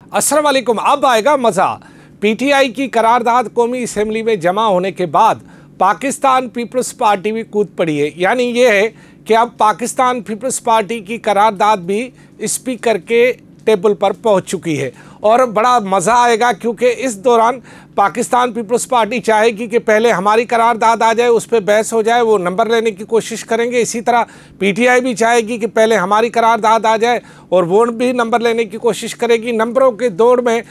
अस्सलाम वालेकुम। अब आएगा मजा। पीटीआई की करारदाद कौमी असेंबली में जमा होने के बाद पाकिस्तान पीपल्स पार्टी भी कूद पड़ी है। यानी ये है कि अब पाकिस्तान पीपल्स पार्टी की करारदाद भी स्पीकर के टेबल पर पहुंच चुकी है और बड़ा मज़ा आएगा, क्योंकि इस दौरान पाकिस्तान पीपल्स पार्टी चाहेगी कि पहले हमारी करारदाद आ जाए, उस पर बहस हो जाए, वो नंबर लेने की कोशिश करेंगे। इसी तरह पीटीआई भी चाहेगी कि पहले हमारी करारदाद आ जाए और वो भी नंबर लेने की कोशिश करेगी। नंबरों के दौड़ में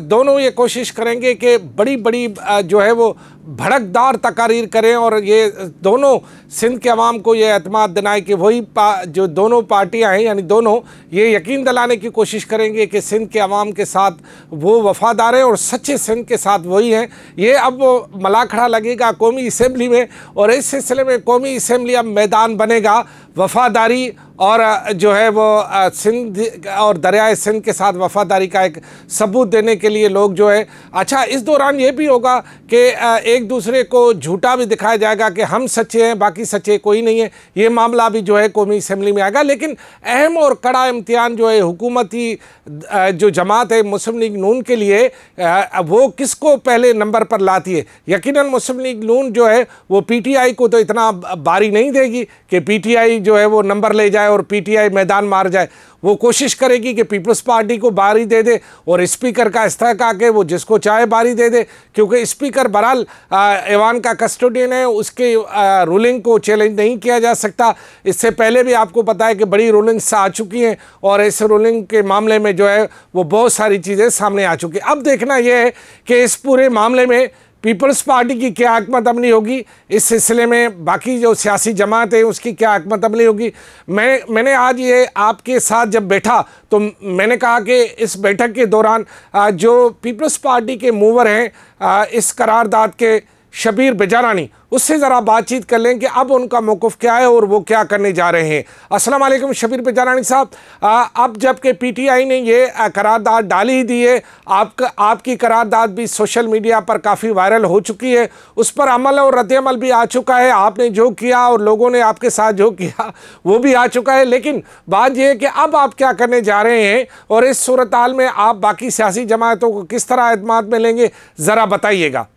दोनों ये कोशिश करेंगे कि बड़ी बड़ी जो है वो भड़कदार तकारीर करें और ये दोनों सिंध के अवाम को ये एतमाद दिलाएं कि वही जो दोनों पार्टियां हैं, यानी दोनों ये यकीन दिलाने की कोशिश करेंगे कि सिंध के अवाम के साथ वो वफादार हैं और सच्चे सिंध के साथ वही हैं। ये अब वो मलाखड़ा लगेगा कौमी असेंबली में और इस सिलसिले में कौमी असेंबली अब मैदान बनेगा वफादारी और जो है वो सिंध और दरियाए सिंध के साथ वफादारी का एक सबूत देने के लिए लोग जो है। अच्छा, इस दौरान ये भी होगा कि एक दूसरे को झूठा भी दिखाया जाएगा कि हम सच्चे हैं, बाकी सच्चे कोई नहीं है। ये मामला भी जो है कौमी असेंबली में आएगा। लेकिन अहम और कड़ा इम्तिहान जो है हुकूमती जो जमात है मुस्लिम लीग नून के लिए, वो किसको पहले नंबर पर लाती है। यकीनन मुस्लिम लीग नून जो है वो पीटीआई को तो इतना बारी नहीं देगी कि पीटीआई जो है वो नंबर ले जाए और पीटीआई मैदान मार जाए। वो कोशिश करेगी कि पीपल्स पार्टी को बारी दे दे और स्पीकर का इस्तेहकाक है वो जिसको चाहे बारी दे दे, क्योंकि स्पीकर बहरहाल ऐवान का कस्टोडियन है, उसके रूलिंग को चैलेंज नहीं किया जा सकता। इससे पहले भी आपको पता है कि बड़ी रूलिंग्स आ चुकी हैं और इस रूलिंग के मामले में जो है वो बहुत सारी चीज़ें सामने आ चुकी हैं। अब देखना यह है कि इस पूरे मामले में पीपल्स पार्टी की क्या हिकमत अमली होगी, इस सिलसिले में बाकी जो सियासी जमात है उसकी क्या हिकमत अमली होगी। मैंने आज ये आपके साथ जब बैठा तो मैंने कहा कि इस बैठक के दौरान जो पीपल्स पार्टी के मूवर हैं इस करारदाद के, शबीर बेजारानी, उससे ज़रा बातचीत कर लें कि अब उनका मौक़िफ़ क्या है और वो क्या करने जा रहे हैं। अस्सलाम वालेकुम शबीर बेजारानी साहब। अब जबकि पीटीआई ने ये करारदाद डाली ही दी है, आपकी करारदाद भी सोशल मीडिया पर काफ़ी वायरल हो चुकी है, उस पर अमल और रद्द-ए-अमल भी आ चुका है। आपने जो किया और लोगों ने आपके साथ जो किया वो भी आ चुका है। लेकिन बात यह है कि अब आप क्या करने जा रहे हैं और इस सूरत हाल में आप बाकी सियासी जमातों को किस तरह एतमाद में लेंगे, ज़रा बताइएगा।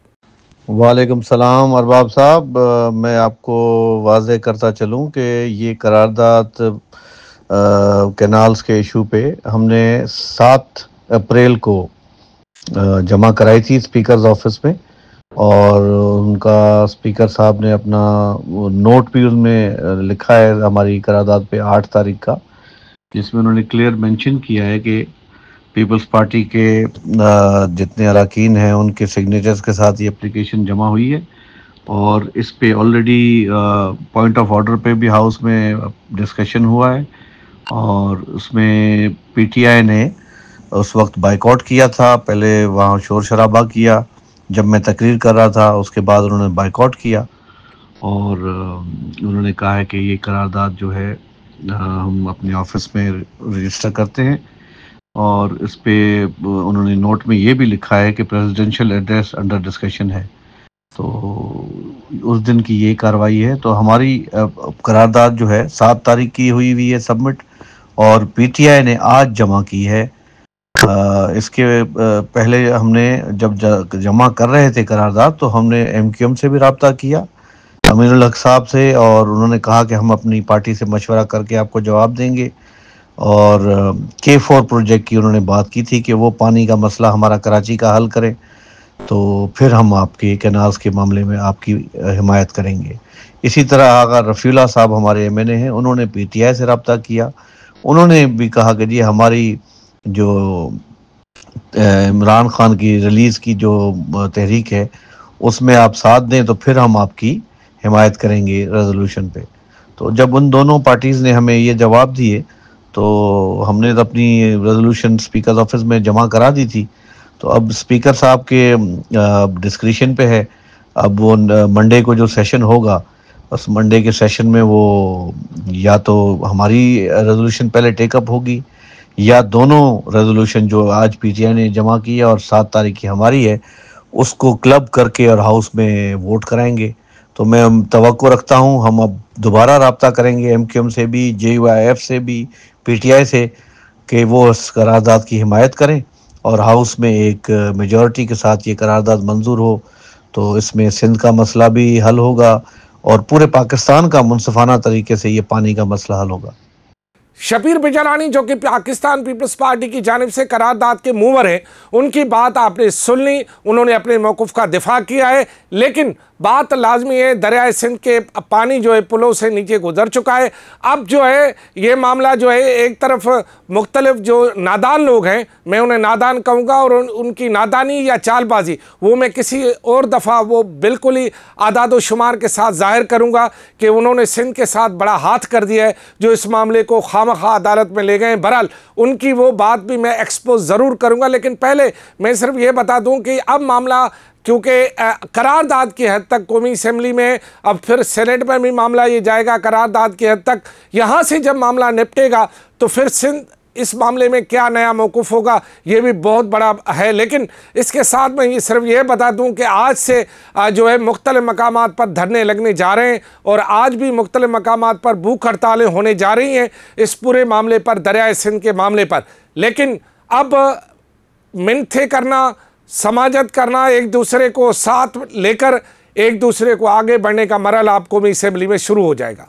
वालेकुम सलाम अरबाब साहब। मैं आपको वाज़ेह करता चलूं कि ये करारदाद कैनाल्स के इशू पे हमने 7 अप्रैल को जमा कराई थी स्पीकर ऑफिस में और उनका स्पीकर साहब ने अपना नोट भी उसमें लिखा है हमारी करारदाद पे 8 तारीख का, जिसमें उन्होंने क्लियर मेंशन किया है कि पीपल्स पार्टी के जितने अरकान हैं उनके सिग्नेचर्स के साथ ये एप्लीकेशन जमा हुई है और इस पे ऑलरेडी पॉइंट ऑफ ऑर्डर पे भी हाउस में डिस्कशन हुआ है और उसमें पीटीआई ने उस वक्त बाइकआउट किया था। पहले वहाँ शोर शराबा किया जब मैं तकरीर कर रहा था, उसके बाद उन्होंने बाइकआउट किया और उन्होंने कहा है कि ये करारदाद जो है हम अपने ऑफिस में रजिस्टर करते हैं और इस पे उन्होंने नोट में ये भी लिखा है कि प्रेसिडेंशियल एड्रेस अंडर डिस्कशन है। तो उस दिन की ये कार्रवाई है। तो हमारी करारदाद जो है 7 तारीख की हुई है सबमिट और पीटीआई ने आज जमा की है। इसके पहले हमने जब जमा कर रहे थे करारदाद तो हमने एमक्यूएम से भी रब्ता किया, अमीरुल हक साहब से, और उन्होंने कहा कि हम अपनी पार्टी से मशवरा करके आपको जवाब देंगे। और K4 प्रोजेक्ट की उन्होंने बात की थी कि वो पानी का मसला हमारा कराची का हल करें, तो फिर हम आपके कैनाल्स के मामले में आपकी हिमायत करेंगे। इसी तरह आगा रफ़ीउल्लाह साहब हमारे एमएनए हैं, उन्होंने पीटीआई से रब्ता किया, उन्होंने भी कहा कि जी हमारी जो इमरान खान की रिलीज़ की जो तहरीक है उसमें आप साथ दें तो फिर हम आपकी हिमायत करेंगे रेजोल्यूशन पे। तो जब उन दोनों पार्टीज़ ने हमें ये जवाब दिए तो हमने तो अपनी रेजोल्यूशन स्पीकर ऑफिस में जमा करा दी थी। तो अब स्पीकर साहब के डिस्क्रिशन पे है। अब वो मंडे को जो सेशन होगा उस मंडे के सेशन में वो या तो हमारी रेजोल्यूशन पहले टेकअप होगी या दोनों रेजोल्यूशन जो आज पीटीआई ने जमा की है और 7 तारीख की हमारी है उसको क्लब करके और हाउस में वोट कराएंगे। तो मैं तवक्को रखता हूँ हम अब दोबारा रब्ता करेंगे एमक्यूएम से भी, JYF से भी, पीटीआई से कि वो इस करारदाद की हिमायत करें और हाउस में एक मेजॉरिटी के साथ ये करारदाद मंजूर हो तो इसमें सिंध का मसला भी हल होगा और पूरे पाकिस्तान का मुनसिफाना तरीके से ये पानी का मसला हल होगा। शबीर बिजलानी जो कि पाकिस्तान पीपल्स पार्टी की जानिब से करारदाद के मुंवर हैं, उनकी बात आपने सुन ली, उन्होंने अपने मौक़िफ़ का दिफा किया है, लेकिन बात लाजमी है दरियाए सिंध के पानी जो है पुलों से नीचे गुजर चुका है। अब जो है ये मामला जो है एक तरफ मुख्तलिफ जो नादान लोग हैं, मैं उन्हें नादान कहूँगा, और उनकी नादानी या चालबाजी वो मैं किसी और दफ़ा वो बिल्कुल ही आदाद शुमार के साथ ज़ाहिर करूँगा कि उन्होंने सिंध के साथ बड़ा हाथ कर दिया है जो इस मामले को खामखा अदालत में ले गए। बहरहाल उनकी वो बात भी मैं एक्सपोज ज़रूर करूँगा, लेकिन पहले मैं सिर्फ ये बता दूँ कि अब मामला क्योंकि करारदाद की हद तक कौमी असम्बली में, अब फिर सेनेट में भी मामला ये जाएगा करारदाद की हद तक, यहाँ से जब मामला निपटेगा तो फिर सिंध इस मामले में क्या नया मौक़िफ़ होगा ये भी बहुत बड़ा है। लेकिन इसके साथ मैं ये सिर्फ ये बता दूं कि आज से जो है मुख्तलिफ़ मकामात पर धरने लगने जा रहे हैं और आज भी मुख्तलिफ़ मकामात पर भूख हड़तालें होने जा रही हैं इस पूरे मामले पर, दरियाए सिंध के मामले पर। लेकिन अब मिन्थे करना, समाजत करना, एक दूसरे को साथ लेकर एक दूसरे को आगे बढ़ने का मरहला अब कौमी असम्बली में शुरू हो जाएगा।